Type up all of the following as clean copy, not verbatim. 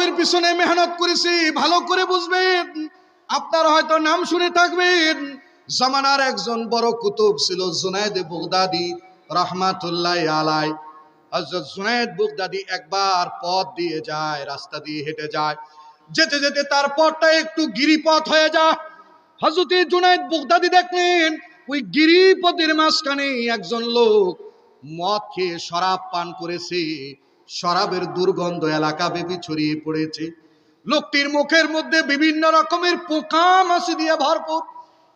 কলমের পিছনে মেহনত করেছি, ভালো করে বুঝবেন। আপনারা হয়তো নাম শুনে থাকবেন, জামানার একজন বড় কুতুব ছিল জুনায়েদ বাগদাদি রাহমাতুল্লাহি আলাইহি। হযরত জুনায়েদ বাগদাদি একবার পথ দিয়ে যায়, রাস্তা দিয়ে হেঁটে যায়, যেতে যেতে তার পথটা একটু গিরিপথ হয়ে যায়। হযরত জুনায়েদ বাগদাদি দেখলেন ওই গিরিপথের মাঝখানে একজন লোক মদ খেয়ে শরাব পান করেছে। শরাবের দুর্গন্ধ এলাকা ব্যাপী ছড়িয়ে পড়েছে। লোকটির মুখের মধ্যে বিভিন্ন রকমের পোকা মাছি দিয়ে ভরপুর।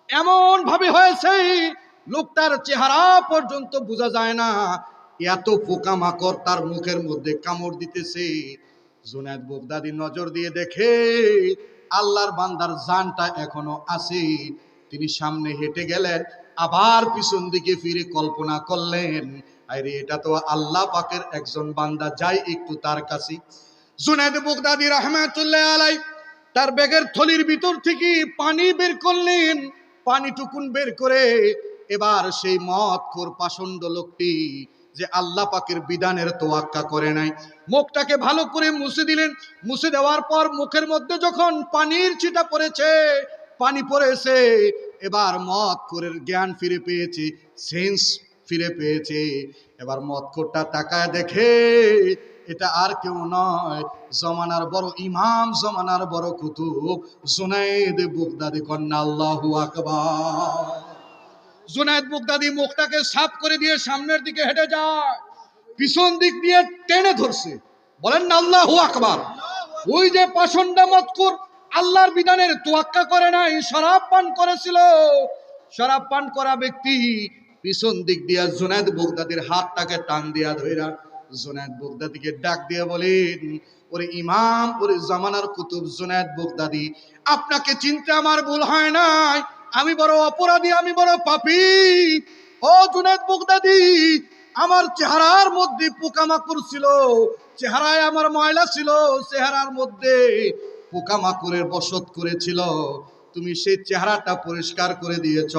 এমন ভাবে হয়েছে লোকটার চেহারা পর্যন্ত বোঝা যায় না, এত পোকামাকড় তার মুখের মধ্যে কামড় দিতেছে। জুনায়েদ বাগদাদি নজর দিয়ে দেখে আল্লাহর বান্দার জানটা এখনো আছে। তিনি সামনে হেঁটে গেলেন, আবার পিছন দিকে ফিরে কল্পনা করলেন, আরে এটা তো আল্লাহ পাকের একজন বান্দা, যাই একটু তার কাছে। জুনায়েদ বাগদাদি রাহমাতুল্লাহি আলাইহি তার ব্যাগের থলির ভিতর থেকে পানি বের করলেন। পানিটুকুন বের করে এবার সেই মদখোর পাষণ্ড লোকটি যে আল্লাহ পাকের বিধানের তোয়াক্কা করে নাই, মুখটাকে ভালো করে মুছে দিলেন। মুছে দেওয়ার পর মুখের মধ্যে যখন পানির ছিটা পড়েছে, পানি পড়েছে, এবার মদখোরের জ্ঞান ফিরে পেয়েছে, সেন্স ফিরে পেয়েছে। এবার মদখোরটা তাকায় দেখে এটা আর কেউ নয়, জমানার বড় ইমাম, জমানার বড় কুতুব জুনায়েদ বাগদাদি। কন্যা আল্লাহু আকবার। জুনায়েদ বাগদাদি মুখটাকে সাফ করে দিয়ে সামনের দিকে হেঁটে যায়, পিছন দিক দিয়ে টেনে ধরছে। বলেন না আল্লাহু আকবার। ওই যে পাষণ্ড মদখোর আল্লাহর বিধানের তোয়াক্কা করে নাই, শরাব পান করেছিল, শরাব পান করা ব্যক্তি পিছন দিক দিয়ে জুনায়েদ বাগদাদির হাতটাকে টান দিয়া ধইরা জুনায়েদ বাগদাদিকে ডাক দিয়ে বলেন, ওরে ইমাম, ওরে জামানার কুতুব জুনায়েদ বাগদাদি, আপনাকে চিনতে আমার ভুল হয় নাই, আমি বড় অপরাধী, আমি বড় পাপী। ও জুনায়েদ বাগদাদি, আমার চেহারার মধ্যে পোকামাকড় ছিল, চেহারায় আমার ময়লা ছিল, চেহারার মধ্যে পোকামাকড়ের বসত করেছিল। তুমি সেই চেহারাটা পরিষ্কার করে দিয়েছ,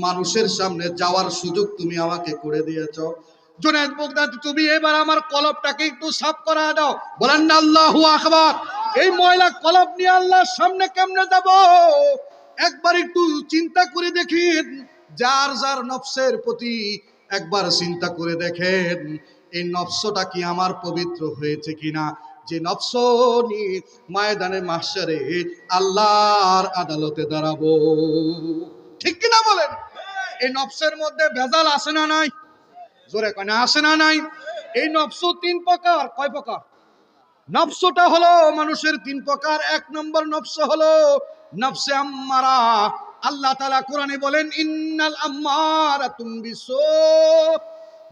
মানুষের সামনে যাওয়ার সুযোগ তুমি আমাকে করে দিয়েছ। জুনায়েদ বাগদাদি, তুমি এবার আমার কলবটাকে একটু সাফ করা দাও। বলেন না আল্লাহু আকবার। এই ময়লা কলব নিয়ে আল্লাহর সামনে কেমনে যাব? একবার একটু চিন্তা করে দেখেন, যার যার নফসের প্রতি একবার চিন্তা করে দেখেন, এই নফসটা কি আমার পবিত্র হয়েছে কিনা, যে নফস নিয়ে ময়দানে মাহশারে আল্লাহর আদালতে দাঁড়াবো। ঠিক কিনা বলেন? এই নফসের মধ্যে ভেজাল আছে না নাই? জোরে কয় না, আছে না নাই? এই নফস তিন প্রকার। কয় প্রকার? নফসটা হলো মানুষের তিন প্রকার। এক নম্বর নফস হলো নফসে আম্মারা। আল্লাহ তাআলা কোরআনে বলেন, ইন্নাল আম্মারাতুম বিসু।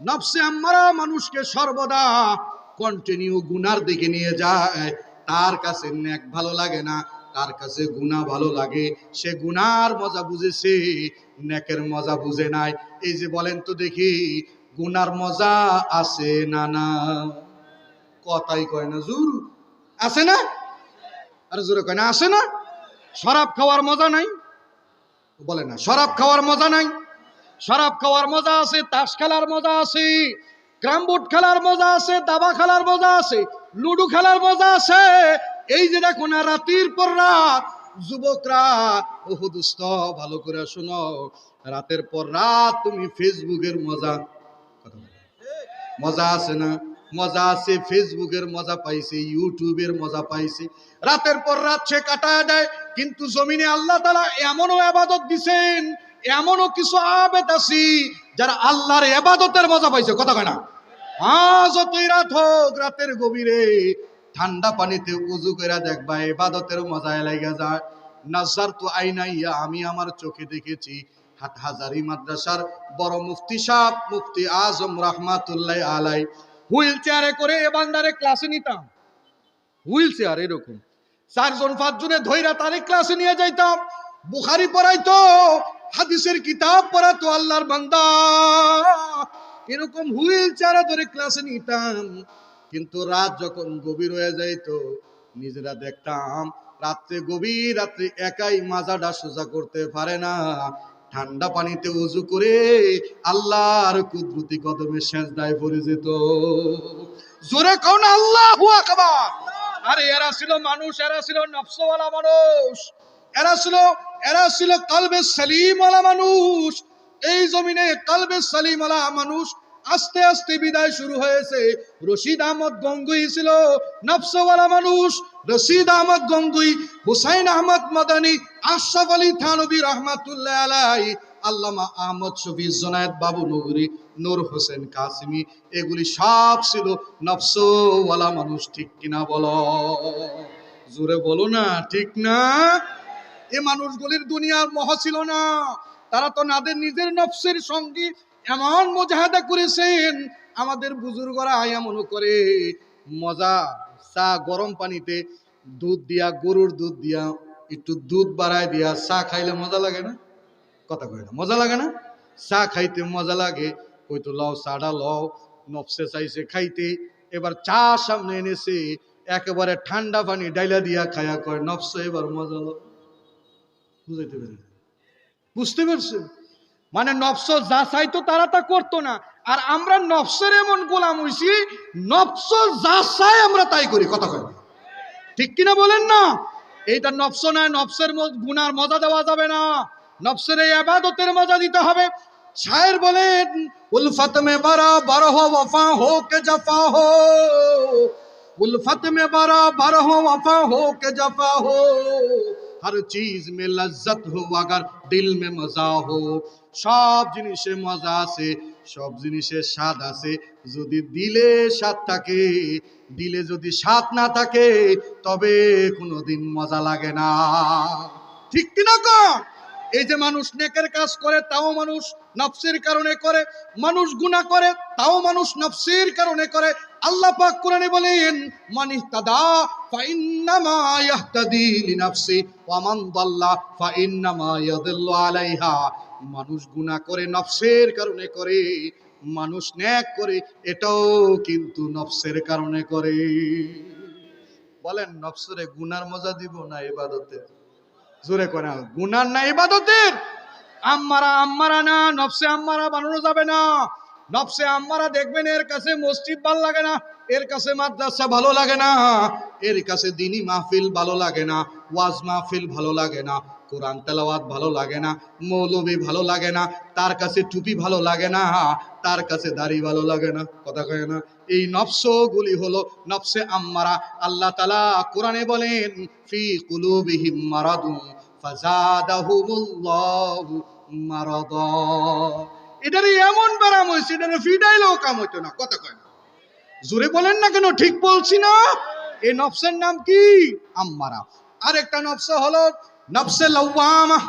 নফসে আম্মারা মানুষকে সর্বদা কন্টিনিউ গুনার দিকে নিয়ে যায়। তার কাছে নেক ভালো লাগে না, তার কাছে গুনাহ ভালো লাগে। সে গুনার মজা বুঝেছে, নেকের মজা বুঝে নাই। এই যে বলেন তো দেখি, গুনার মজা আছে না না? কথাই কয় না, জোর আছে না? আরে জোরে কয় না, আছে না? শরাব খাওয়ার মজা নাই? বলে না শরাব খাওয়ার মজা নাই? শরাব খাওয়ার মজা আছে, তাস খেলার মজা আছে, ক্রামবোর্ড খেলার মজা আছে, দাবা খেলার মজা আছে, লুডো খেলার মজা আছে। এই যে দেখো না, রাতের পর রাত যুবকরা, ওহ দোস্ত ভালো করে শোনো, রাতের পর রাত তুমি ফেসবুকের মজা, মজা আছে না? মজা আছে, ফেসবুকের মজা পাইছে, ইউটিউবের মজা পাইছে, রাতের পর রাত সে কাটায় দেয়। কিন্তু জমিনে আল্লাহ তাআলা এমনও ইবাদত দিবেন, এমনও কিছু আবেদ আছে যারা আল্লাহর ইবাদতের মজা পাইছে। কথা কয় না? যতই রাত হোক, রাতের গভীরে ঠান্ডা পানিতে উযু করে দেখবা, ইবাদতের মজায় লাগা যায়। নাযারতু আইনাইয়া, আমি আমার চোখে দেখেছি। হাটহাজারী মাদ্রাসার বড় মুফতি সাহেব, মুফতি আজম রাহমাতুল্লাহি আলাইহি, হুইল চেয়ারে করে এ বান্দারে ক্লাসে নিতাম। হুইল চেয়ার এরকম 4 জন 5 জনে ধইরা তারে ক্লাসে নিয়ে যাইতাম। বুখারী পড়াইতো, হাদিসের কিতাব পড়াতো আল্লাহর বান্দা। এরকম হুইল চেয়ারে ধরে ক্লাসে নিতাম। কিন্তু রাত যখন গভীর হয়ে যাইতো, নিজেরা দেখতাম রাত্রে গভীর রাত্রে একাই মাজাটা সোজা করতে পারে না। ঠান্ডা পানিতে উযু করে আল্লাহর কুদরতি কদমে সেজদায় পড়ে যেত। জোরে কও না আল্লাহু আকবার। আরে এরা ছিল মানুষ, এরা ছিল নফসওয়ালা মানুষ, এরা ছিল কলবে সলিমওয়ালা মানুষ। এই জমিনে কলবে সলিমওয়ালা মানুষ আস্তে আস্তে বিদায় শুরু হয়েছে। রশিদ আহমদ গঙ্গুই ছিল নফসওয়ালা মানুষ। রশিদ আহমদ গঙ্গুই, হুসাইন আহমদ মাদানী, আশরাফ আলী থানভী রহমাতুল্লাহ আলাইহি, আল্লামা আহমদ শফি, জুনায়েদ বাবু নগরী, নূর হোসেন কাসিমি, এগুলি সব ছিল নফসওয়ালা মানুষ। ঠিক কিনা বলো? জোরে বলো না, ঠিক না? এই মানুষগুলির দুনিয়ার মোহ ছিল না। তারা তো নাদের নিজের নফসের সঙ্গে এমন মুজাহাদা করেছেন। আমাদের বুজুর্গরা এমন করে মজা চা গরম পানিতে দুধ দিয়া, গরুর দুধ দিয়া একটু দুধ বাড়ায় দিয়া চা খাইলে মজা লাগে না? কথা কয় না, মজা লাগে না? চা খাইতে মজা লাগে। ওই তো লও চাটা লও, নফসে চাইছে খাইতে, এবার চা সামনে এনেছে, একেবারে ঠান্ডা পানি ডাইলা দিয়া খায়া কয় নফসে এবার মজা লো। বুঝাইতে পেরেছি? বুঝতে পারছেন? মানে নফস যা চাইতো তারা তা করতো না, আর আমরা নফসের এমন গোলাম হইছি, নফস যা চাই আমরা তাই করি। কথা কয় ঠিক কিনা বলেন না? এইটা নফস নয়, নফসের গুনার মজা দেওয়া যাবে না, নফসের এই ইবাদতের মজা দিতে হবে। শায়ের বলেন, উলফত মে বরাবর হো ওফা হো কে জফা হো, उल्फत में बराबर हो वफा हो के जफा हो, हर चीज में लज्जत हो अगर दिल में मजा हो। সব জিনিসে মজা আছে, সব জিনিসের স্বাদ আছে, যদি দিলে স্বাদ থাকে। দিলে যদি স্বাদ না থাকে তবে কোনোদিন মজা লাগে না। ঠিক কিনা কন? এই যে মানুষ নেকের কাজ করে তাও মানুষ নফসের কারণে করে, মানুষ গুনাহ করে তাও মানুষ নফসের কারণে করে। আল্লাহ পাক কোরআনে বলেন, মান ইহতাদা ফাইন্নামা ইয়াহতাদি লিনাফসি ওয়া মান দাল্লা ফাইন্নামা ইয়াদিল্লু আলাইহা। মানুষ গুনাহ করে নফসের কারণে করে, মানুষ নেক করে এটাও কিন্তু নফসের কারণে করে। বলেন নফসের গুনার মজা দিব না ইবাদতের? জোরে করে গুনার না ইবাদতের? আম্মারা না, নফসে আম্মারা বানানো যাবে না। নফসে আম্মারা দেখবেন এর কাছে মসজিদ ভালো লাগে না, এর কাছে মাদ্রাসা ভালো লাগে না, এর কাছে দ্বীনি মাহফিল ভালো লাগে না, ওয়াজ মাহফিল ভালো লাগে না, কোরআন তেলাওয়াত ভালো লাগে না, মৌলবী ভালো লাগে না, তার কাছে টুপি ভালো লাগে না, তার কাছে দাড়ি ভালো লাগে না। কথা কয় না? এই নফসগুলি হলো নফসে আম্মারা। আল্লাহ তাআলা কোরআনে বলেন, ফি কুলুবিহিম মারাদুন ফাযাদাহুমুল্লাহু মারাদা। এটারে এমন ব্যারাম হইছে, এটারে ফিডাইলেও কাম হইতো না। কথা কয় না? জোরে বলেন না কেন? ঠিক বলছি না? এই নফসের নাম কি? আম্মারা। আরেকটা নফস হলো নফসে লাওয়ামা।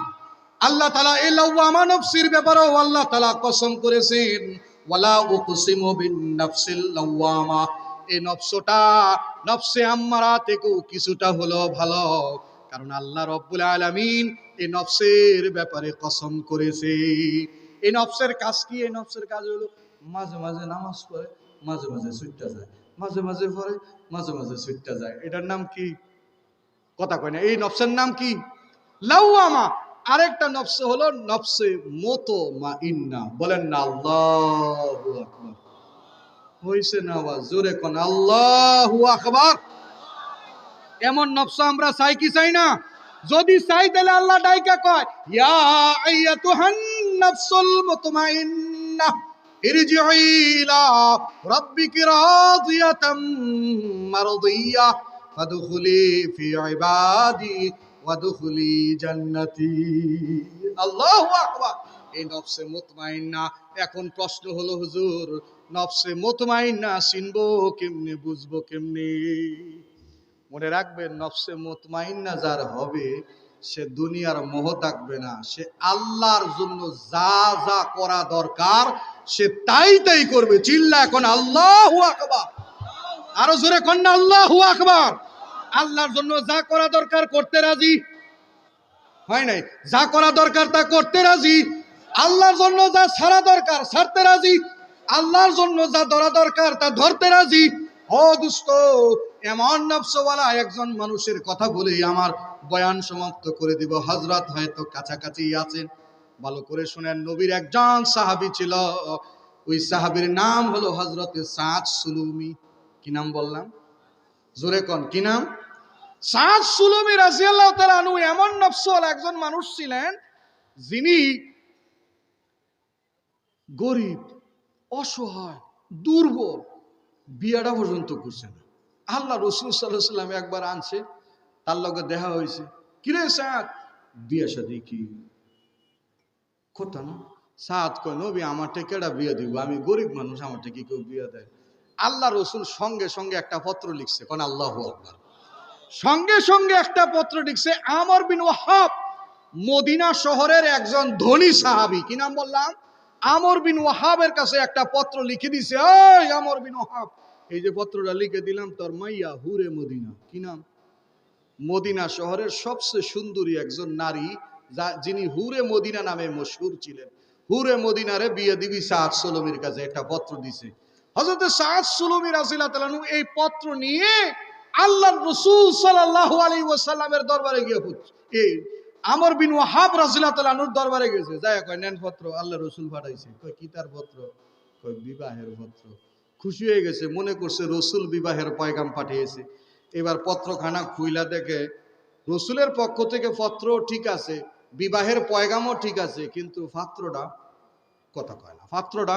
আল্লাহ তাআলা এই লাওয়ামা নফসের ব্যাপারেও আল্লাহ তাআলা কসম করেছেন, ওয়ালা উকসিমু বিন নফসিল লাওয়ামা। এই নফসটা নফসে আম্মারা থেকেও কিছুটা হলো ভালো, কারণ আল্লাহ রব্বুল আলামিন এই নফসের ব্যাপারে কসম করেছে। এই নফসের কাজ কি? এই নফসের কাজ হলো মাঝে মাঝে নামাজ পড়ে, মাঝে মাঝে ছুটতে যায়, মাঝে মাঝে পড়ে, মাঝে মাঝে ছুটতে যায়। এটার নাম কি? কথা কয় না? এই নফসের নাম কি? লাওয়ামা। আরেকটা নফস হলো নফসে মুতমাইন্না। বলেন না আল্লাহু আকবার। হইছে না আওয়াজ? জোরে কোন আল্লাহু আকবার। এমন নফস আমরা চাই কি চাই না? যদি চাই তাহলে আল্লাহ ডাইকা কয়, ইয়া আইয়াতুহান নাফসুল মুতমাইন্নাহ ইরজিই ইলা রাব্বিকি রাদিয়াতাম মারদিয়াহ ফাদখুলি ফি ইবাদি ওয়াদখুলি জান্নাতি। আল্লাহু আকবার। এই নফসে মুতমাইন্না। এখন প্রশ্ন হলো, হুজুর নফসে মুতমাইন্না চিনবো কেমনে, বুঝবো কেমনে? মনে রাখবেন, নফসে মুতমাইন্না যার হবে সে দুনিয়ার মোহ থাকবে না, সে আল্লাহর জন্য যা যা করা দরকার সে তাই তাই করবে। চিল্লা এখন আল্লাহু আকবার। আরো জোরে কোন না আল্লাহু আকবার। আল্লাহর জন্য যা করা দরকার করতে রাজি হয় নাই, যা করা দরকার তা করতে রাজি। আল্লাহর জন্য যা ছাড়া দরকার ছাড়তে রাজি, আল্লাহর জন্য যা ধরা দরকার তা ধরতে রাজি। ও দোস্ত, এমন নফসওয়ালা একজন মানুষের কথা বলে আমার বয়ান সমাপ্ত করে দিব। হযরত হয়তো কাছাকাছি আছেন, ভালো করে শুনেন। নবীর একজন সাহাবী ছিল, ওই সাহাবীর নাম হলো হযরতে সাদ সুলুমি। কি নাম বললাম? জোরে কোন কি নাম? সাদ সুলমি রাদিয়াল্লাহু তাআলা আনহু এমন নফসল একজন মানুষ ছিলেন যিনি গরিব, অসহায়, দুর্বল, বিয়াটা পর্যন্ত করছেন। আল্লাহ রাসূল সাল্লাল্লাহু আলাইহি ওয়াসাল্লাম একবার আনছে, তার লগে দেখা হয়েছে। কিরে সাদ, বিয়া শাদী কি কথা না? সাদ কয়, নবী আমারটা কেডা বিয়া দিব, আমি গরিব মানুষ, আমারটা কি কেউ বিয়া দেয়? আল্লাহ রসুল সঙ্গে সঙ্গে একটা পত্র লিখছে, কোন আল্লাহু আকবার। সঙ্গে সঙ্গে একটা পত্র লিখছে। আমর বিন ওয়াহাব মদিনা শহরের একজন ধনী সাহাবী, কি নাম বললাম? আমর বিন ওয়াহাবের কাছে একটা পত্র লিখে দিছে। এই আমর বিন ওয়াহাব, এই যে পত্রটা লিখে দিলাম, তোর মাইয়া হুরে মদিনা, কি নাম? মদিনা শহরের সবচেয়ে সুন্দরী একজন নারী, যিনি হুরে মদিনা নামে মশহুর ছিলেন, হুরে মদিনারে বিয়ে দিবি সাদ সুলমির কাছে একটা পত্র দিছে। হযরত সাদ সুলমি রাদিয়াল্লাহু তাআলা আনহু এই পত্র নিয়ে আল্লাহর রাসূল সাল্লাল্লাহু আলাইহি ওয়াসাল্লামের দরবারে গিয়ে এই আমর বিন ওয়াহাব রাদিয়াল্লাহু তাআলা আনহুর দরবারে গেছে। যায় কয়, নেন পত্র, আল্লাহর রাসূল পাঠাইছে। কয়, কি তার পত্র? কয়, বিবাহের পত্র। খুশি হয়ে গেছে, মনে করছে রাসূল বিবাহের পয়গাম পাঠিয়েছে। এবার পত্রখানা খুইলা দেখে রাসূলের পক্ষ থেকে পত্র ঠিক আছে, বিবাহের পয়গামও ঠিক আছে, কিন্তু পাত্রটা কথা কয় না, পাত্রটা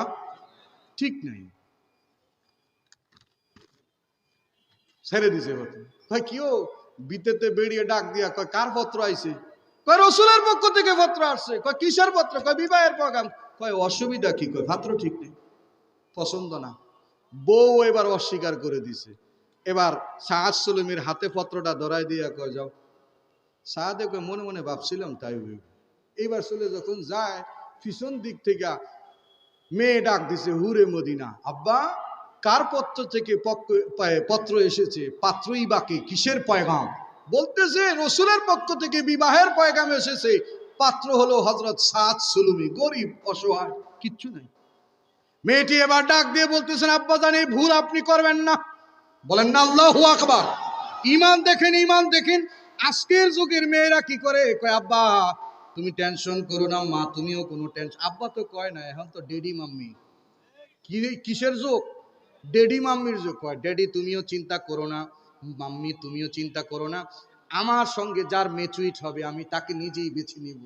ঠিক নাই। ছেড়ে দিছে পত্র। ভাই কিও বিতেতে বেরিয়ে ডাক দিয়া কয়, কার পত্র আইছে? কয়, রাসূলের পক্ষ থেকে পত্র আসছে। কয়, কিসের পত্র? কয়, বিবাহের পয়গাম। কয়, অসুবিধা কি? কয়, পাত্র ঠিক নেই, পছন্দ না। বউ এবার অস্বীকার করে দিছে। এবার সাদ সুলমির হাতে পত্রটা ধরাই দিয়া কয়, যাও। সাদে কয়, মনে মনে ভাবছিলাম তাই হইব। এইবার চলে যখন যায়, পিছন দিক থেকে মেয়ে ডাক দিছে, হুরে মদিনা। আব্বা, কার পত্র থেকে পত্র এসেছে? পাত্রই বাকি, কিসের পয়গাম? বলতেছে রাসূলের পক্ষ থেকে বিবাহের পয়গাম এসেছে। পাত্র হলো হযরত সাদ সুলমি, গরিব, অসহায়, কিচ্ছু নাই। মেয়েটি এবার ডাক দিয়ে বলতেছেন, আব্বা জানি ভুল আপনি করবেন না। বলেন না আল্লাহু আকবার। ঈমান দেখেন, ঈমান দেখেন। আজকের যুগের মেয়েরা কি করে? কয়, আব্বা তুমি টেনশন করো না, মা তুমিও কোনো টেনশন। আব্বা তো কয় না, এখন তো ডেডি মাম্মি। কিসের যুগ? ডেডি মাম্মির যুগ। কয়, ডেডি তুমিও চিন্তা করো না, মাম্মি তুমিও চিন্তা করো না, আমার সঙ্গে যার ম্যাচুইট হবে আমি তাকে নিজেই বেছে নিব।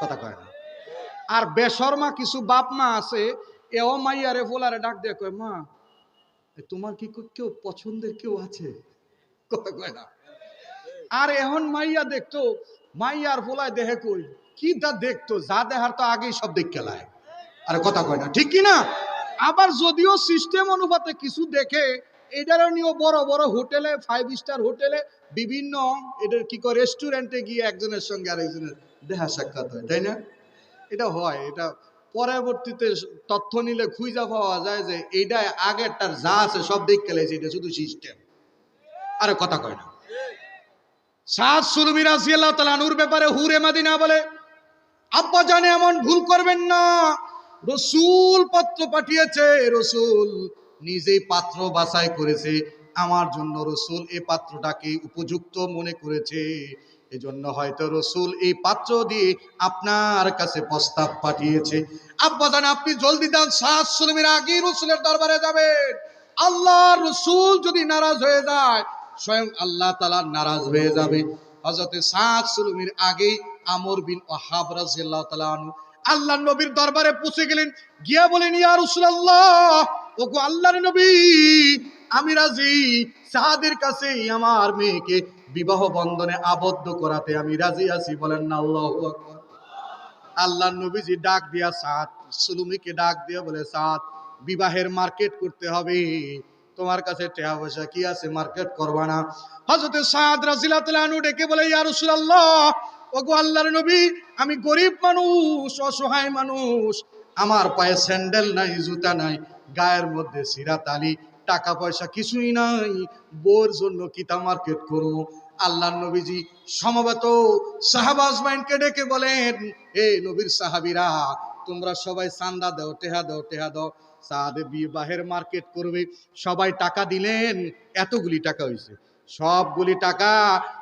কথা কয় না। আর বেশর্মা কিছু বাপ মা আছে, এও মাইয়ারে ফোলারে ডাক দিয়ে কয়, মা তোমার কি কেউ পছন্দের কেউ আছে? কথা কয় না। আর এখন মাইয়া দেখতো, মাইয়ার ফোলায় দেহে কই কি তা দেখতো, যা দেখার তো আগেই সব দেখ খেলায়। আরে কথা কয় না, ঠিক কিনা? আবার যদিও সিস্টেম অনুপাতে কিছু দেখে, এটারও নিয়ে বড় বড় হোটেলে, 5 স্টার হোটেলে, বিভিন্ন এটার কি করে রেস্টুরেন্টে গিয়ে একজনের সঙ্গে আরেকজনের দেখা সাক্ষাৎ হয়, তাই না? এটা হয়। এটা পরবর্তীতে তথ্য নিলে খুঁজা পাওয়া যায় যে এইটা আগেরটার যা আছে সব দেখ খেলেছে, এটা শুধু সিস্টেম। আরে কথা কয় না। সাদ সুলমি রাদিয়াল্লাহু তাআলা আনহুর ব্যাপারে হুরে মদিনা বলে, আব্বা জানে এমন ভুল করবেন না, রাসূল পত্র পাঠিয়েছে, রাসূল নিজেই পাত্র বাছাই করেছে আমার জন্য, রাসূল এই পাত্রটাকে উপযুক্ত মনে করেছে, এজন্য হয়তো রাসূল এই পাত্র দিয়ে আপনার কাছে প্রস্তাব পাঠিয়েছে। আব্বা জান আপনি জলদি যান, সাদ সুলমির আগে রাসূলের দরবারে যাবেন। আল্লাহর রাসূল যদি নারাজ হয়ে যায়, স্বয়ং আল্লাহ তাআলা নারাজ হয়ে যাবে। হযরত সাদ সুলমির আগে আমর বিন ওয়াহাব রাদিয়াল্লাহু তাআলা আনহু আল্লাহর নবীর দরবারে পৌঁছে গেলেন। গিয়া বলেন, ইয়া রাসূলুল্লাহ, ওগো আল্লাহর নবী, আমি রাজি, সাদের কাছে আমার মেয়েকে বিবাহ বন্ধনে আবদ্ধ করাতে আমি রাজি আছি। বলেন না আল্লাহু আকবার। আল্লাহর নবীজি ডাক দিয়া সাদ সুলমিকে ডাক দিয়া বলে, সাদ বিবাহের মার্কেট করতে হবে, তোমার কাছে টাকা পয়সা কি আছে, মার্কেট করবা না? হযরত সাদ রাদিয়াল্লাহু তাআলা আনহু ডেকে বলে, ইয়া রাসূলুল্লাহ, ওগো আল্লাহর নবী, আমি গরিব মানুষ, অসহায় মানুষ, আমার পায়ে স্যান্ডেল নাই, জুতা নাই, গায়ের মধ্যে সিরাতালি, টাকা পয়সা কিছুই নাই, বউর জন্য কিতা মার্কেট করব? আল্লাহর নবীজি সমবেত সাহাবা আজমাইনকে ডেকে বলেন, এ নবীর সাহাবীরা, তোমরা সবাই চান্দা দাও, টেহা দাও, টেহা দাও, সাদ বিবাহের মার্কেট করবে। সবাই টাকা দিলেন, এতগুলি টাকা হয়েছে। সবগুলি টাকা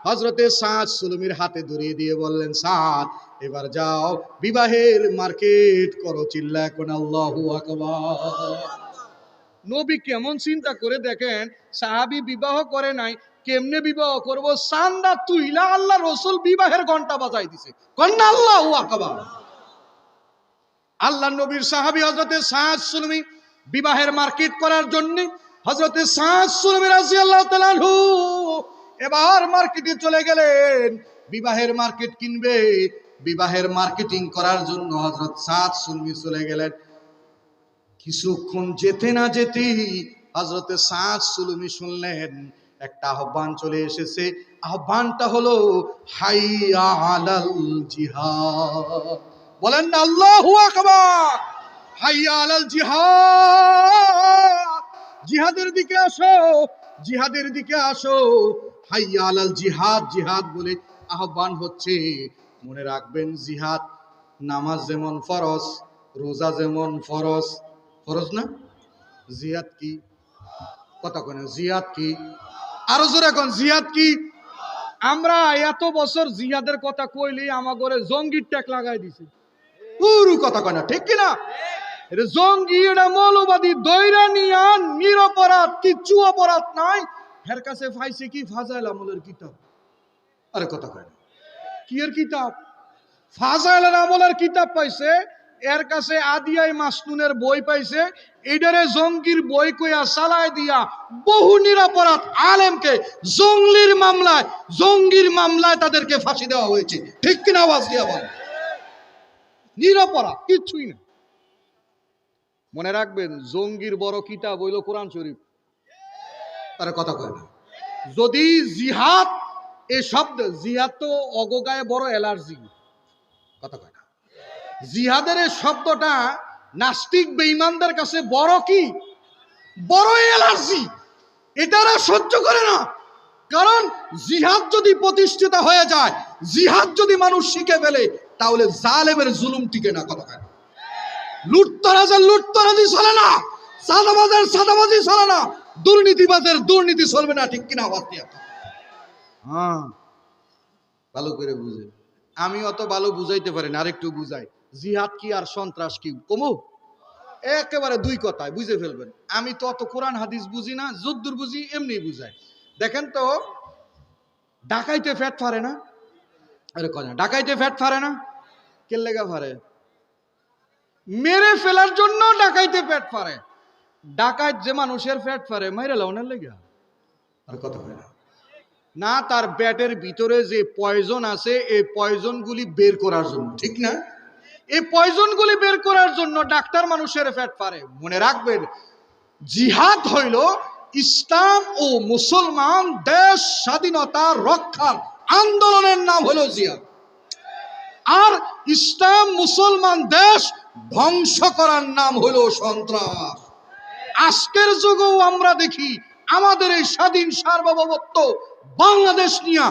হযরতে সাদ সুলমির হাতে ধরিয়ে দিয়ে বললেন, সাদ এবার যাও বিবাহের মার্কেট করো। চিল্লায় কোন আল্লাহু আকবার। নবী কেমন চিন্তা করে দেখেন, সাহাবী বিবাহ করে নাই, কেমনে বিবাহ করব, চান্দা তুইলা আল্লাহ রসুল বিবাহের ঘন্টা বাজাই দিছে। কন্যা আল্লাহু আকবার। আল্লাহ নবীর সাহাবী হযরতে সাদ সুলমি বিবাহের মার্কেট করার জন্য হযরতে সাদ সুলমি রাদিয়াল্লাহু তাআলা আনহু এবার মার্কেটে চলে গেলেন, বিবাহের মার্কেট কিনবে। বিবাহের মার্কেটিং করার জন্য হযরত সাদ সুলমি চলে গেলেন। কিছুক্ষণ যেতে না যেতেই হযরতে সাদ সুলমি শুনলেন একটা আহ্বান চলে এসেছে। আহ্বানটা হলো হাইয়া আলাল জিহাদ। বলেন না আল্লাহু আকবার। হাইয়া আলাল জিহাদ, জিহাদের দিকে আসো, জিহাদের দিকে আসো। হাইয়া আলাল জিহাদ, জিহাদ বলে আহ্বান হচ্ছে। মনে রাখবেন, জিহাদ নামাজ যেমন ফরজ, রোজা যেমন ফরজ। ফরজ না? জিহাদ কি? কথা কেন? জিহাদ কি? আরো জোরে এখন, জিহাদ কি? আমরা এত বছর জিহাদের কথা কইলি আমার ঘরে জঙ্গির ট্যাগ লাগাই দিছে। পুরো কথা কয় না, ঠিক কিনা? এটা জঙ্গি, এটা মৌলবাদী, দৈরা নিয়া নিরপরাধ, কিচ্ছু অপরাধ নাই, এর কাছে পাইছে কি? ফাজাইল আমলের কিতাব। আরে কথা কয় না, কি এর কিতাব? ফাজাইল আমলের কিতাব পাইছে। এর কাছে আদিয়াই মাসনুনের বই পাইছে। এইটারে জঙ্গির বই কইয়া চালায় দিয়া বহু নিরপরাধ আলেমকে জঙ্গলির মামলায়, জঙ্গির মামলায় তাদেরকে ফাঁসি দেওয়া হয়েছে। ঠিক কিনা? আওয়াজ দিয়া বল। নিরপরাধ, কিচ্ছুই না। মনে রাখবেন, জঙ্গির বড় কিতাব হইল কোরআন শরীফ। তারা কথা কয় না। যদি জিহাদ এই শব্দ, জিহাদ তো অগগায়ে বড় অ্যালার্জি। কথা কয় না। জিহাদের এই শব্দটা নাস্তিক বেঈমানদের কাছে বড় কি? বড় অ্যালার্জি। এটারা সহ্য করে না। কারণ জিহাদ যদি প্রতিষ্ঠিত হয়ে যায়, জিহাদ যদি মানুষ শিখে ফেলে, তাহলে জালেমের জুলুম টিকে না। কথা কয় না। লুটতরাজের লুটতরাজি চলে না, সাদাবাজের সাদাবাজি চলে না, দুর্নীতিবাজের দুর্নীতি চলবে না। ঠিক কিনা? আওয়াজ দিয়া। হ্যাঁ, ভালো করে বুঝে। আমি অত ভালো বুঝাইতে পারি না, আরেকটু বুঝাই। জিহাদ কি আর সন্ত্রাস কি কমু? একেবারে দুই কথায় বুঝে ফেলবেন। আমি তো অত কোরআন হাদিস বুঝি না, যদ্দুর বুঝি এমনি বুঝাই। দেখেন তো, ডাকাইতে ফ্যাট ফারে না? আরে কথা, ডাকাইতে ফ্যাট ফারে না? কে লেগা ফারে? মেরে ফেলার জন্য ডাকাইতে পেট ফারে। ডাকাইত যে মানুষের পেট ফারে মাইরা লাউনের লেগা। আর কথা হয় না। না, তার পেটের ভিতরে যে পয়জন আছে, এই পয়জন গুলি বের করার জন্য। ঠিক না? এই পয়জন গুলি বের করার জন্য ডাক্তার মানুষের পেট ফারে। মনে রাখবেন, জিহাদ হইল ইসলাম ও মুসলমান দেশ স্বাধীনতা রক্ষার আন্দোলনের নাম হলো জিহাদ। আর ইসলাম মুসলমান দেশ ধ্বংস করার নাম হলো সন্ত্রাস। আজকের যুগেও আমরা দেখি আমাদের এই স্বাধীন সার্বভৌমত্ব বাংলাদেশ নিয়ে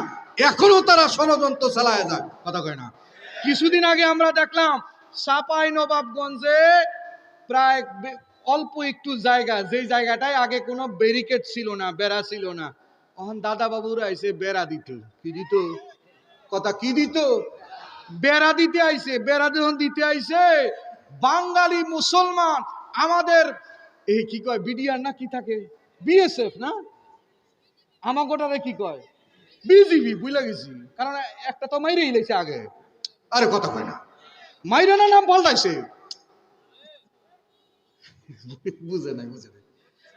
এখনো তারা ষড়যন্ত্র চালায় যায়। কথা কয় না। কিছুদিন আগে আমরা দেখলাম চাঁপাইনবাবগঞ্জে প্রায় অল্প একটু জায়গা, যেই জায়গাটায় আগে কোনো ব্যারিকেড ছিল না, বেড়া ছিল না, তখন দাদা বাবুরা আইসে বেড়া দিত। কি দিত? কথা কি দিত? বেড়া দিতে আইছে। বেড়া যখন দিতে আইছে, বাঙালি মুসলমান আমাদের এই কি কয়, বিডিআর না কি থাকে, বিএসএফ না, আমাগোটারে কি কয়, বিজিবি, বুঝলা গেছি। কারণ একটা তো মাইরেই লেছে আগে। আরে কথা কয় না, মাইরানা নাম পাল্টাইছে। বুঝে নাই, বুঝে নাই।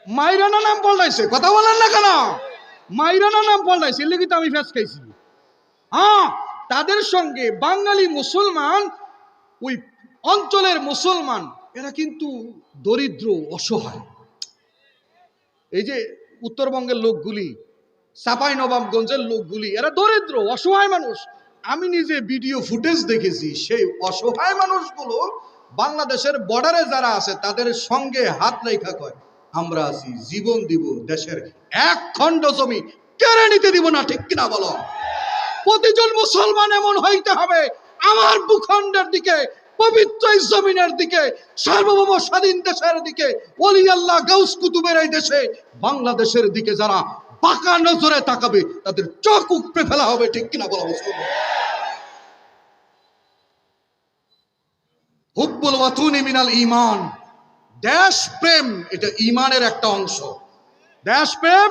মাইরানা নাম পাল্টাইছে। কথা বলেন না কেন? মাইরানা নাম পাল্টাইছে, এর লাগি তো আমি ফেস খাইছি। হ্যাঁ, তাদের সঙ্গে বাঙালি মুসলমান, ওই অঞ্চলের মুসলমান, এরা কিন্তু দরিদ্র, অসহায়। এই যে উত্তরবঙ্গের লোকগুলি, চাঁপাইনবাবগঞ্জের লোকগুলি, এরা দরিদ্র, অসহায় মানুষ। আমি নিজে ভিডিও ফুটেজ দেখেছি। সেই অসহায় মানুষগুলো বাংলাদেশের বর্ডারে যারা আছে তাদের সঙ্গে হাত রেখা কয়, আমরা আছি, জীবন দিব, দেশের এক খণ্ড জমি কেড়ে নিতে দিব না। ঠিক কিনা বলো? প্রতিজন মুসলমান এমন হইতে হবে, আমার ভূখণ্ডের দিকে, পবিত্র জমিনের দিকে, সার্বভৌম স্বাধীন দেশের দিকে, ওলি আল্লাহ গাউস কুতুবের এই দেশে, বাংলাদেশের দিকে যারা বাঁকা নজরে তাকাবে তাদের চোখ উপড়ে ফেলা হবে। ঠিক কিনা বলা? হুব্বুল ওয়াতুনি মিনাল ঈমান। দেশপ্রেম এটা ঈমানের একটা অংশ। দেশপ্রেম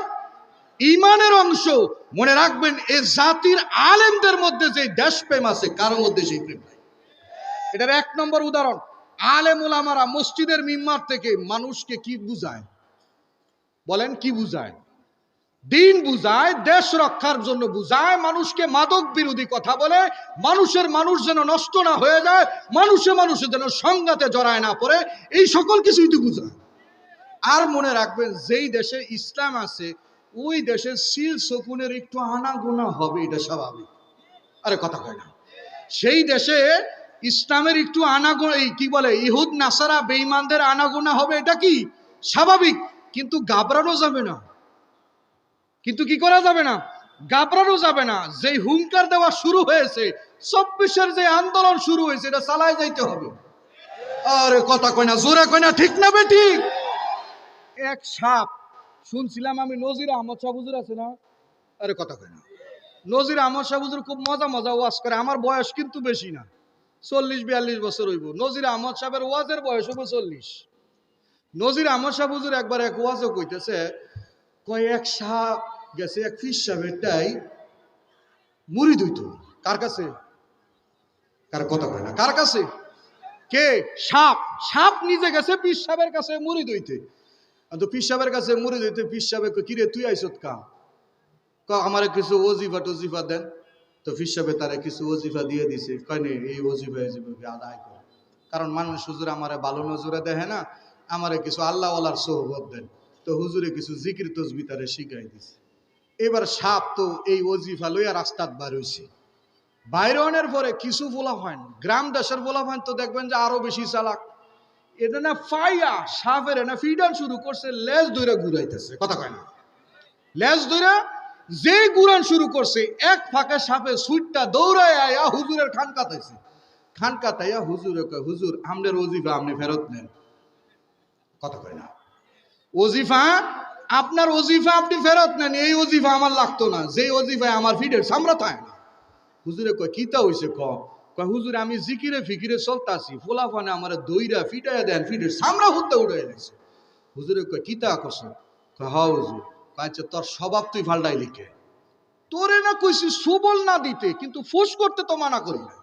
ঈমানের অংশ। মনে রাখবেন, এ জাতির আলেমদের মধ্যে যে দেশপ্রেম আছে, কারোর মধ্যে সেই প্রেম নাই। এটার এক নম্বর উদাহরণ, আলেম ওলামারা মসজিদের মিম্বার থেকে মানুষকে কি বুঝায়? বলেন কি বুঝায়? দিন বুঝায়, দেশ রক্ষার জন্য বুঝায়, মানুষকে মাদক বিরোধী কথা বলে, মানুষ যেন নষ্ট না হয়ে যায়, মানুষে যেন সংঘাতে জড়ায় না পড়ে, এই সকল কিছুই তো বুঝায়। আর মনে রাখবেন, যেই দেশে ইসলাম আছে ওই দেশে সিল শকুনের একটু আনাগোনা হবে, এটা স্বাভাবিক। আরে কথা কয় না? সেই দেশে ইসলামের একটু আনাগোনা, কি বলে, ইহুদ নাসারা বেঈমানদের আনাগোনা হবে, এটা কি স্বাভাবিক। কিন্তু ঘাবড়ানো যাবে না। কিন্তু কি করা যাবে না? ঘাবড়ানো যাবে না। যেই হুঙ্কার দেওয়া শুরু হয়েছে, ২৪-এর যে আন্দোলন শুরু হয়েছে, এটা চালায় যাইতে হবে। আরে কথা কয় না, জোরে কয় না, ঠিক না বেঠিক? এক সাপ শুনছিলাম আমি, নজির আহমদ শাহ হুজুর আছে না? আরে কথা কয় না, নজির আহমদ শাহ হুজুর খুব মজা ওয়াজ করে। আমার বয়স কিন্তু বেশি না, ৪০-৪২ বছর হইব। নজির আহমদ সাহেবের ওয়াজের বয়স হইব ৪০। নজির আহমদ শাহ হুজুর একবার এক ওয়াজও কইতেছে, কয় এক সাপ গেছে এক ফিস সাহেবটাই মুড়ি দইত। কার কাছে? কার কথা কয় না, কার কাছে? কে? সাপ নিজে গেছে পীর সাহেবের কাছে মুড়ি দইতে। তো পীর সাহেবের কাছে মুড়ি দইতে পীর সাহেব, কিরে তুই আইছত কা? আমার কিছু ওজিফা টজিফা দেন। তো পীর সাহেব তারে কিছু ওজিফা দিয়ে দিছে। কয় নে, এই ওজিফা আদায় কর, কারণ মানুষ হুজুর আমারে ভালো নজরে দেখে না, আমারে কিছু আল্লাহ ওয়ালার সোহবত দেন। তো হুজুরে কিছু জিকির তসবি তারে শিখাই দিছে। এবার সাপ তো এই ওজিফা লইয়া রাস্তাত বার হইছে। বাইরনের পরে কিছু বলা হয়, গ্রাম দেশের বলা হয়, তো দেখবেন যে আরো বেশি চালাক। এটা না ফাইয়া সাপের না ফিডান শুরু করছে, লেজ ধরে ঘুরাইতেছে। কথা কয় না? লেজ ধরে যে ঘুরান শুরু করছে, এক ফাঁকে সাপে সুইটটা দৌড়ায় আয়া হুজুরের খান কাটাইছে। খান কাটাইয়া হুজুরে কয়, হুজুর আমনের ওজিফা আপনি ফেরত নেন। কথা কয় না? ওজিফা, আপনার ওজিফা আপনি ফেরত নেন। এই ওজিফা আমার লাগতো না, যে ওজিফায় আমার ফিডের সামরা থাকে না। হুজুরে কয় কিতা হইছে? কয় হুজুর আমি জিকিরে ফিকিরে চলতাছি, ফোলাফানে আমার দইরা ফিটাইয়া দেন, ফিডের সামরা হুদ্দা উড়াই দিছে। হুজুরে কয় কিতা করছে? কয় হ্যাঁ হুজুর। আচ্ছা তোর স্বভাব তুই ফাল্টাই লিখে, তোরে না কইছি সুবল না দিতে, কিন্তু ফোস করতে তো মানা করি না।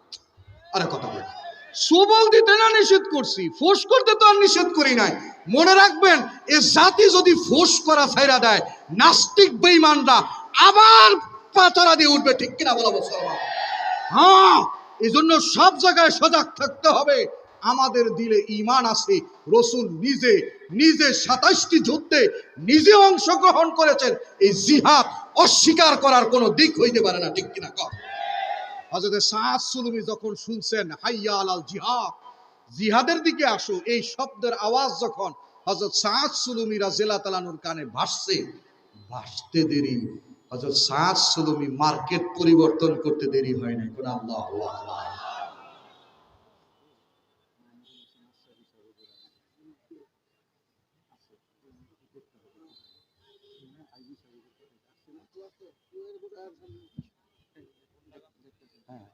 আরে কথা বল, সুবল দিতে না নিষেধ করছি, ফোস করতে তো আর নিষেধ করি নাই। মনে রাখবেন, এ জাতি যদি ফোস করা ছাইরা দেয়, নাস্তিক বেঈমানরা আবার পাতারা দিয়ে উঠবে। ঠিক কিনা বলা বলছো? হ্যাঁ, এই জন্য সব জায়গায় সজাগ থাকতে হবে। আমাদের দিলে ঈমান আছে। রাসূল নিজে ২৭টি যুদ্ধে নিজে অংশগ্রহণ করেছেন। এই জিহাদ অস্বীকার করার কোনো দিক হইতে পারে না। ঠিক কিনা কর? হযরত সাদ সুলুমি যখন শুনছেন হাইয়া আলাল জিহাদ, জিহাদের দিকে আসো, এই শব্দের আওয়াজ যখন হযরত সাদ সুলুমি রাদিয়াল্লাহু তাআলা আনহুর কানে ভাসতে দেরি, হযরত সাদ সুলুমি মার্কেট পরিবর্তন করতে দেরি হয় না। কোন আল্লাহু আকবার।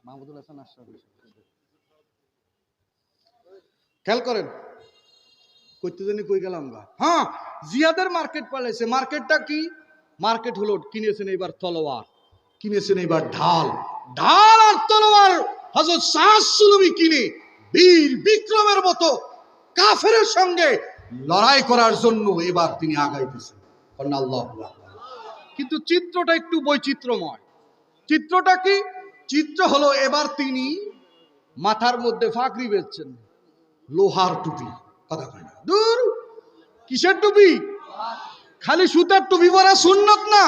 মাহমুদুল হাসান আশরাফি, খেয়াল করেন কইতে জানি কই গেলাম গা। হ্যাঁ, জিহাদের মার্কেট পালাইছে। মার্কেটটা কি? মার্কেট হলো কিনেছেন এবার তলোয়ার, কিনেছেন এবার ঢাল আর তলোয়ার। হযরত সাদ সুলুমি কিনে বীর বিক্রমের মতো কাফেরের সঙ্গে লড়াই করার জন্য এবার তিনি আগাইতেছেন। আল্লাহু আকবার। কিন্তু চিত্রটা একটু বৈচিত্র্যময়। চিত্রটা কি? চিত্র হলো এবার তিনি মাথার মধ্যে ফাকরি বেচছেন, লোহার টুপি। কথা কয় না? দূর, কিসের টুপি? খালি সুতার টুপি পরা সুন্নত না,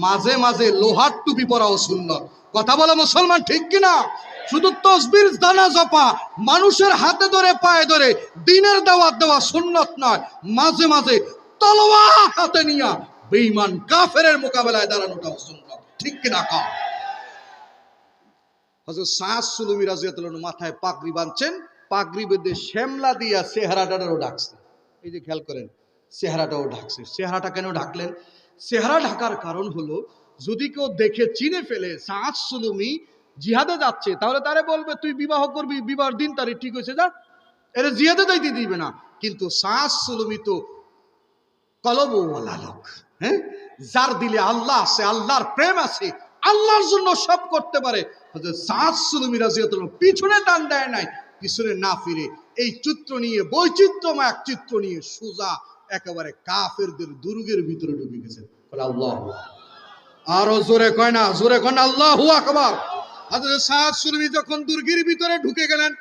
মাঝে মাঝে লোহার টুপি পরাও সুন্নত। কথা বলা মুসলমান, ঠিক কিনা? শুধু তসবির দানা জপা, মানুষের হাতে ধরে পায়ে ধরে দিনের দাওয়াত দেওয়া সুন্নত নয়। মাঝে মাঝে তলোয়ার হাতে নিয়া বেঈমান কাফেরের মোকাবেলায় দাঁড়ানোটাও সুন্নত। ঠিক কিনা কও? হযরত সাদ সুলুমি রাদিয়াল্লাহু আনহু মাথায় পাগড়ি বাঁধছেন, পাগড়ি বেঁধে শ্যামলা দিয়া চেহারাটারও ঢাকছে। এই যে খেয়াল করেন, চেহারাটাও ঢাকছে। চেহারাটা কেন ঢাকলেন? চেহারা ঢাকার কারণ হলো, যদি কেউ দেখে চিনে ফেলে সাদ সুলুমি জিহাদে যাচ্ছে, তাহলে তারে বলবে তুই বিবাহ করবি, বিবাহের দিন তারিখ ঠিক হয়েছে, যা, এর জিহাদে যাইতে দিবে না। কিন্তু সাদ সুলমি তো কলবওয়ালা লোক, হ্যাঁ, যার দিলে আল্লাহ আছে, আল্লাহর প্রেম আছে, আল্লাহর জন্য সব করতে পারে। হযরত সাদ সুলমি রাদিয়াল্লাহু আনহু পিছনে টান দেয় নাই, পিছনে না ফিরে এই চিত্র নিয়ে, বৈচিত্র্যময় এক চিত্র নিয়ে সোজা একেবারে কাফেরদের দুর্গের ভিতরে ঢুকে গেছে। আল্লাহু আরো জোরে কয় না, জোরে কয় না আল্লাহু আকবার। হযরত সাদ সুলমি যখন দুর্গের ভিতরে ঢুকে গেলেন,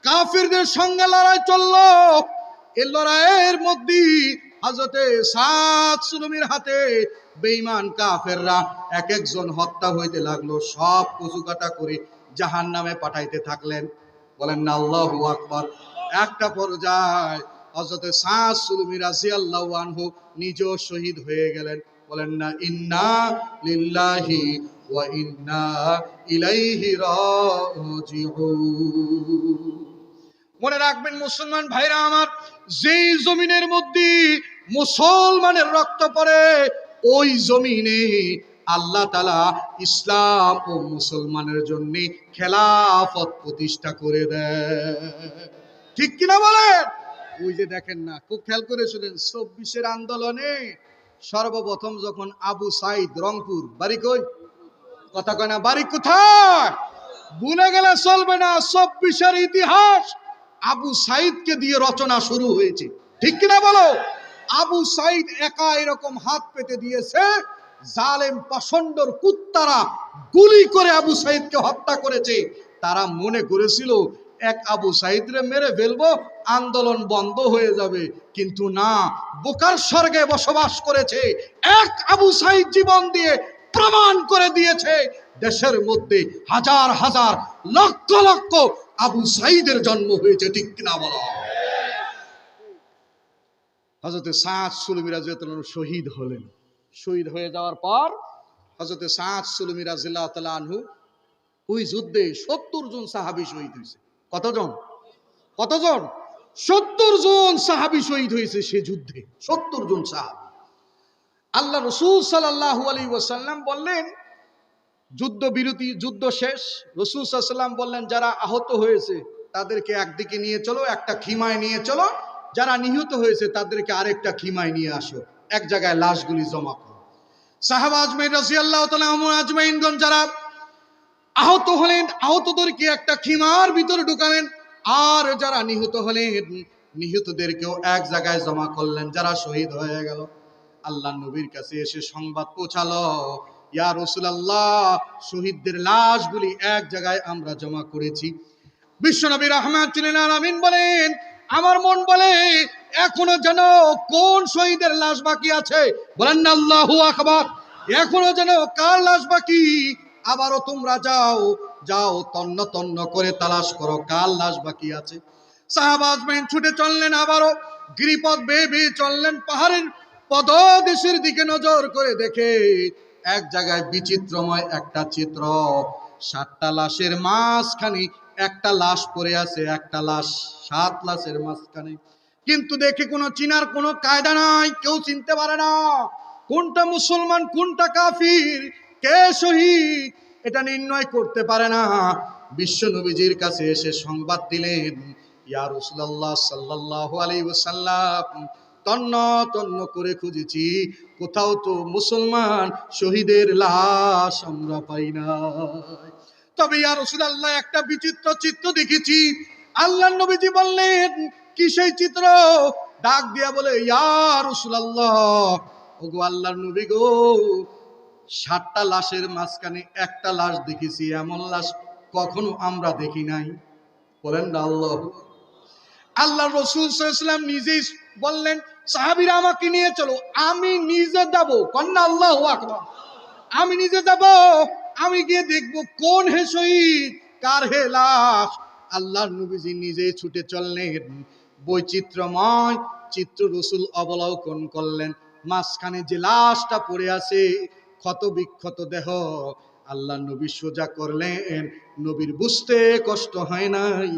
কাফেরদের সঙ্গে লড়াই চললো। এই লড়াইয়ের মধ্যে হযরতে সাদ সুলমির হাতে বেঈমান কাফেররা এক একজন হত্যা হইতে লাগলো, সব কচুকাটা করে জাহান্নামে পাঠাইতে থাকলেন। বলেন না আল্লাহু আকবার। একটা পর্যায়ে হযরতে সাদ সুলমি রাদিয়াল্লাহু আনহু নিজেও শহীদ হয়ে গেলেন। বলেন না ইন্না লিল্লাহি ওয়া ইন্না ইলাইহি রাজিউন। মনে রাখবেন মুসলমান ভাইরা আমার, যেই জমিনের মধ্যে মুসলমানের রক্ত পড়ে ওই জমিনে আল্লাহ তাআলা ইসলাম ও মুসলমানের জন্য খেলাফত প্রতিষ্ঠা করে দেয়। ঠিক কিনা বলেন? ওই যে দেখেন না, খুব খেয়াল করে শুনেন, ২৪-এর আন্দোলনে সর্বপ্রথম যখন আবু সাইদ, রংপুর বাড়ি, কই কথা কয় না, বাড়ি কোথায় ভুলে গেলে চলবে না, ২৪-এর ইতিহাস আবু সাইদকে দিয়ে রচনা শুরু হয়েছে। ঠিক কিনা বলো? আবু সাইদ একা এরকম হাত পেতে দিয়েছে, জালেম পাষণ্ডর কুত্তারা গুলি করে আবু সাইদকে হত্যা করেছে। তারা মনে করেছিল এক আবু সাইদরে মেরে ফেলবো, আন্দোলন বন্ধ হয়ে যাবে, কিন্তু না, বোকার স্বর্গে বসবাস করেছে। এক আবু সাইদ জীবন দিয়ে প্রমাণ করে দিয়েছে দেশের মধ্যে হাজার হাজার লক্ষ লক্ষ আবু সাইদের জন্ম হয়েছে। ঠিক কিনা বলো? হযরত সাদ সুলমি রাদিয়াল্লাহু আনহু শহীদ হলেন। শহীদ হয়ে যাওয়ার পর হযরত সাদ সুলমি রাদিয়াল্লাহু তাআলা আনহু ওই যুদ্ধে ৭০ জন সাহাবী শহীদ হয়েছে। কতজন? ৭০ জন সাহাবী শহীদ হয়েছে সে যুদ্ধে। ৭০ জন সাহাবী। আল্লাহ রাসূল সাল্লাল্লাহু আলাইহি ওয়াসাল্লাম বললেন, যুদ্ধ বিরতি, যুদ্ধ শেষ। রাসূল সাল্লাল্লাহু আলাইহি ওয়াসাল্লাম বললেন, যারা আহত হয়েছে তাদেরকে একদিকে নিয়ে চলো, একটা খিমায় নিয়ে চলো, যারা নিহত হয়েছে তাদেরকে আরেকটা খিমায় নিয়ে আসো, এক জায়গায় লাশগুলি জমা করো। সাহাবা আজমাইন রাদিয়াল্লাহু তাআলা আজমাইনগণ যারা আহত হলেন, আহতদেরকে একটা খিমার ভিতরে ঢুকালেন, আর যারা নিহত হলেন নিহতদেরকেও এক জায়গায় জমা করলেন, যারা শহীদ হয়ে গেল। আল্লাহ নবীর কাছে এসে সংবাদ পৌঁছালো, ইয়া রাসূলুল্লাহ, শহীদদের লাশগুলি এক জায়গায় আমরা জমা করেছি। বিশ্বনবী রাহমাতুল লিল আলামিন বলেন, আমার মন বলে এখনো যেন কোন শহীদের লাশ বাকি আছে। বলেন না আল্লাহু আকবার। এখনো যেন কার লাশ বাকি? আবারও তোমরা যাও, যাও তন্ন তন্ন করে তালাশ করো কার লাশ বাকি আছে। সাহাবা আজমাইন ছুটে চললেন, আবারও গিরিপথ বেয়ে বেয়ে চললেন, পাহাড়ের পদদেশের দিকে নজর করে দেখে এক জায়গায় বিচিত্রময় একটা চিত্র। ৭টা লাশের মাঝখানে একটা লাশ পড়ে আছে, একটা লাশ ৭ লাশের মাঝখানে। কিন্তু দেখে কোনো চিনার কোনো কায়দা নাই, কেউ চিনতে পারে না কোনটা মুসলমান কোনটা কাফির, কে শহীদ এটা নির্ণয় করতে পারে না। বিশ্ব নবীজির কাছে এসে সংবাদ দিলেন, ইয়া রাসূলুল্লাহ সাল্লাল্লাহু আলাইহি ওয়াসাল্লাম, তন্ন তন্ন করে খুঁজেছি, কোথাও তো মুসলমান শহীদের লাশ আমরা পাই না। তবে ইয়া রাসূলুল্লাহ, একটা বিচিত্র চিত্র দেখেছি। আল্লাহর নবীজি বললেন, কি সেই চিত্র? ডাক দিয়া বলে, ইয়া রাসূলুল্লাহ, ওগো আল্লাহর নবী গো, ৭টা লাশের মাঝখানে একটা লাশ দেখেছি, এমন লাশ কখনো আমরা দেখি নাই। বলেন না আল্লাহু। আল্লাহ রাসূল সাল্লাল্লাহু আলাইহি ওয়াসাল্লাম নিজেই বললেন, সাহাবীরা আমাকে নিয়ে চলো, আমি নিজে যাব। কন্না আল্লাহু আকবার। আমি নিজে যাব, আমি গিয়ে দেখব কোন হে শহীদ, কার হে লাশ। আল্লাহর নবীজি নিজেই ছুটে চললেন। বৈচিত্র্যময় চিত্র রাসূল অবলোকন করলেন। মাঝখানে যে লাশটা পড়ে আছে, ক্ষত বিক্ষত দেহ, আল্লাহ নবী সোজা করলেন। নবীর বুঝতে কষ্ট হয় নাই,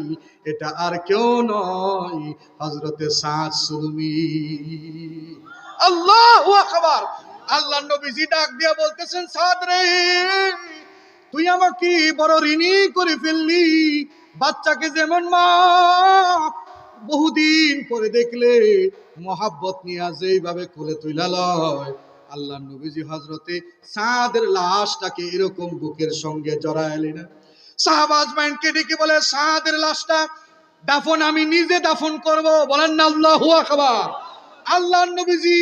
এটা আর কেউ নয়, হযরতে সাদ সুলমি। আল্লাহু আকবার। আল্লাহ নবীজি ডাক দিয়া বলতেছেন, সাদ রে, তুই আমাকে বড় ঋণী করে ফেললি। বাচ্চাকে যেমন মা বহুদিন পরে দেখলে মহাব্বত নিয়ে যেইভাবে কোলে তুইলা লয়, আল্লাহ নবীজি হযরতে সাদের লাশটাকে এরকম বুকের সঙ্গে জড়াইলেন না। সাহাবা আজমাইনকে ডেকে বলে, সাদের লাশটা দাফন আমি নিজে দাফন করব। বলেন না আল্লাহু আকবার। আল্লাহর নবীজি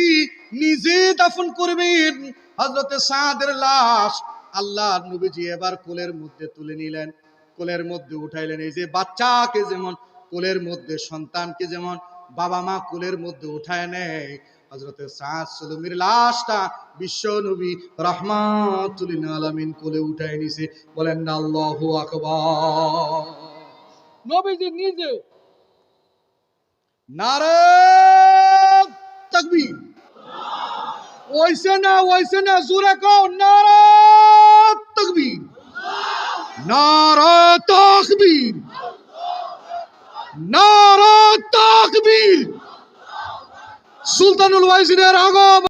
নিজে দাফন করবেন হযরতে সাদের লাশ। আল্লাহর নবীজি এবার কোলের মধ্যে তুলে নিলেন, কোলের মধ্যে উঠাইলেন। এই যে বাচ্চাকে যেমন কোলের মধ্যে, সন্তানকে যেমন বাবা মা কোলের মধ্যে উঠায় নেয়, হযরতে সাদ সুলমির লাশটা বিশ্ব নবী রাহমাতুল লিল আলামিন কোলে উঠায় নিছে। বলেন না আল্লাহু আকবার। নবীজি নিজে। নারে তাকবীর। ওইছে না জোরে কও, নারে তাকবীর, নারে তাকবীর, নারে তাকবীর। সুলতানুল ওয়াইজিনের আগমন।